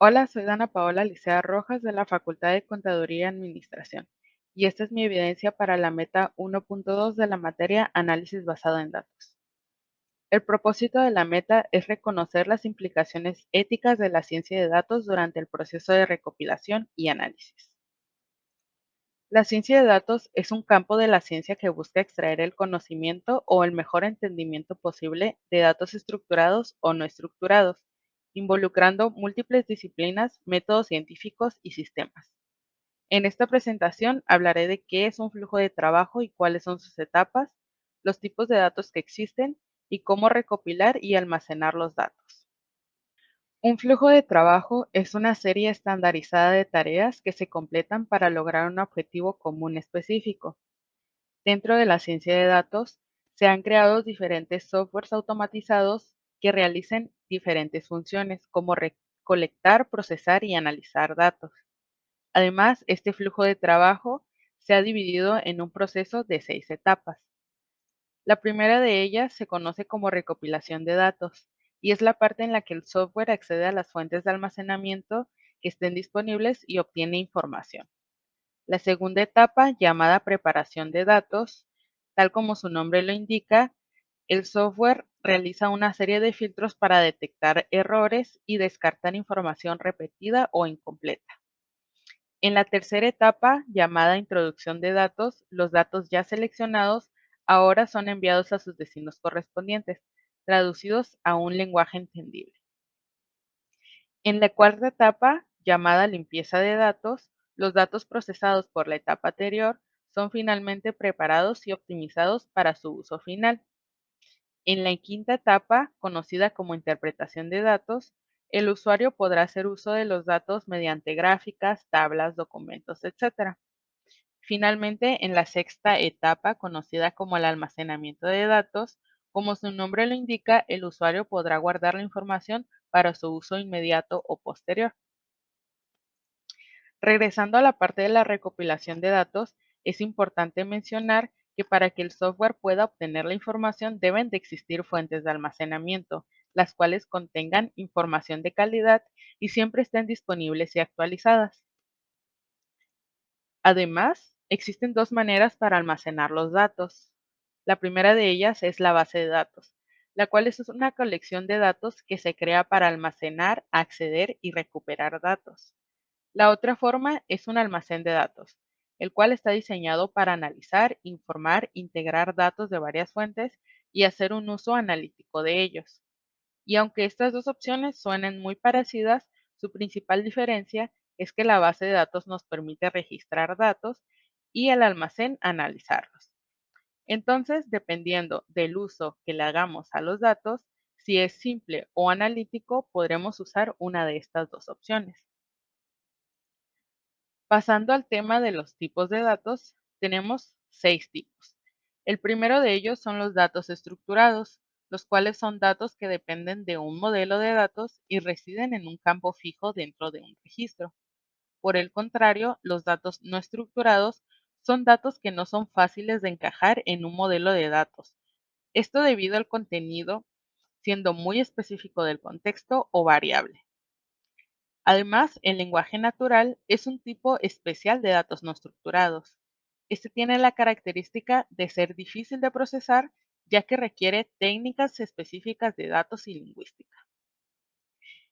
Hola, soy Dana Paola Licea Rojas de la Facultad de Contaduría y Administración, y esta es mi evidencia para la meta 1.2 de la materia Análisis basado en datos. El propósito de la meta es reconocer las implicaciones éticas de la ciencia de datos durante el proceso de recopilación y análisis. La ciencia de datos es un campo de la ciencia que busca extraer el conocimiento o el mejor entendimiento posible de datos estructurados o no estructurados, involucrando múltiples disciplinas, métodos científicos y sistemas. En esta presentación hablaré de qué es un flujo de trabajo y cuáles son sus etapas, los tipos de datos que existen y cómo recopilar y almacenar los datos. Un flujo de trabajo es una serie estandarizada de tareas que se completan para lograr un objetivo común específico. Dentro de la ciencia de datos, se han creado diferentes softwares automatizados que realicen diferentes funciones, como recolectar, procesar y analizar datos. Además, este flujo de trabajo se ha dividido en un proceso de 6 etapas. La primera de ellas se conoce como recopilación de datos y es la parte en la que el software accede a las fuentes de almacenamiento que estén disponibles y obtiene información. La segunda etapa, llamada preparación de datos, tal como su nombre lo indica, el software realiza una serie de filtros para detectar errores y descartar información repetida o incompleta. En la tercera etapa, llamada introducción de datos, los datos ya seleccionados ahora son enviados a sus destinos correspondientes, traducidos a un lenguaje entendible. En la cuarta etapa, llamada limpieza de datos, los datos procesados por la etapa anterior son finalmente preparados y optimizados para su uso final. En la quinta etapa, conocida como interpretación de datos, el usuario podrá hacer uso de los datos mediante gráficas, tablas, documentos, etc. Finalmente, en la sexta etapa, conocida como el almacenamiento de datos, como su nombre lo indica, el usuario podrá guardar la información para su uso inmediato o posterior. Regresando a la parte de la recopilación de datos, es importante mencionar que para que el software pueda obtener la información deben de existir fuentes de almacenamiento, las cuales contengan información de calidad y siempre estén disponibles y actualizadas. Además, existen dos maneras para almacenar los datos. La primera de ellas es la base de datos, la cual es una colección de datos que se crea para almacenar, acceder y recuperar datos. La otra forma es un almacén de datos, el cual está diseñado para analizar, informar, integrar datos de varias fuentes y hacer un uso analítico de ellos. Y aunque estas dos opciones suenen muy parecidas, su principal diferencia es que la base de datos nos permite registrar datos y el almacén analizarlos. Entonces, dependiendo del uso que le hagamos a los datos, si es simple o analítico, podremos usar una de estas dos opciones. Pasando al tema de los tipos de datos, tenemos 6 tipos. El primero de ellos son los datos estructurados, los cuales son datos que dependen de un modelo de datos y residen en un campo fijo dentro de un registro. Por el contrario, los datos no estructurados son datos que no son fáciles de encajar en un modelo de datos. Esto debido al contenido siendo muy específico del contexto o variable. Además, el lenguaje natural es un tipo especial de datos no estructurados. Este tiene la característica de ser difícil de procesar, ya que requiere técnicas específicas de datos y lingüística.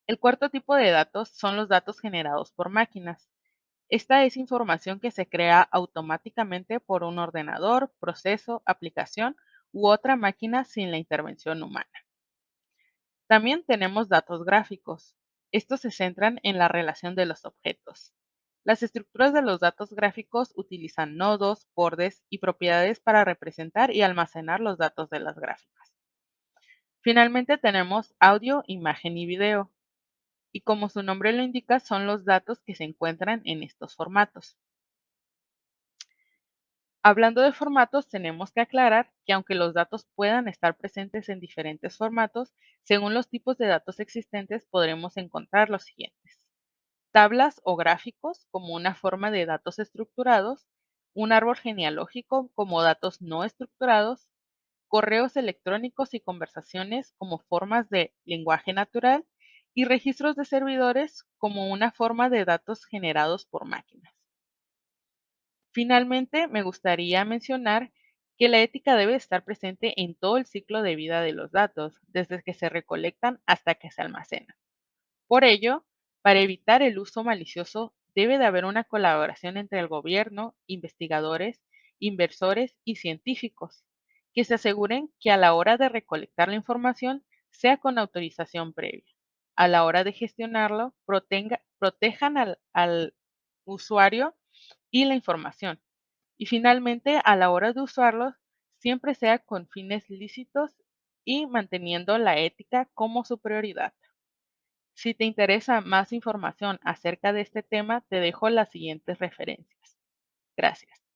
El cuarto tipo de datos son los datos generados por máquinas. Esta es información que se crea automáticamente por un ordenador, proceso, aplicación u otra máquina sin la intervención humana. También tenemos datos gráficos. Estos se centran en la relación de los objetos. Las estructuras de los datos gráficos utilizan nodos, bordes y propiedades para representar y almacenar los datos de las gráficas. Finalmente tenemos audio, imagen y video. Y como su nombre lo indica, son los datos que se encuentran en estos formatos. Hablando de formatos, tenemos que aclarar que aunque los datos puedan estar presentes en diferentes formatos, según los tipos de datos existentes podremos encontrar los siguientes. Tablas o gráficos como una forma de datos estructurados, un árbol genealógico como datos no estructurados, correos electrónicos y conversaciones como formas de lenguaje natural y registros de servidores como una forma de datos generados por máquinas. Finalmente, me gustaría mencionar que la ética debe estar presente en todo el ciclo de vida de los datos, desde que se recolectan hasta que se almacenan. Por ello, para evitar el uso malicioso, debe de haber una colaboración entre el gobierno, investigadores, inversores y científicos, que se aseguren que a la hora de recolectar la información sea con autorización previa. A la hora de gestionarlo, protejan al usuario y la información. Y finalmente, a la hora de usarlos, siempre sea con fines lícitos y manteniendo la ética como su prioridad. Si te interesa más información acerca de este tema, te dejo las siguientes referencias. Gracias.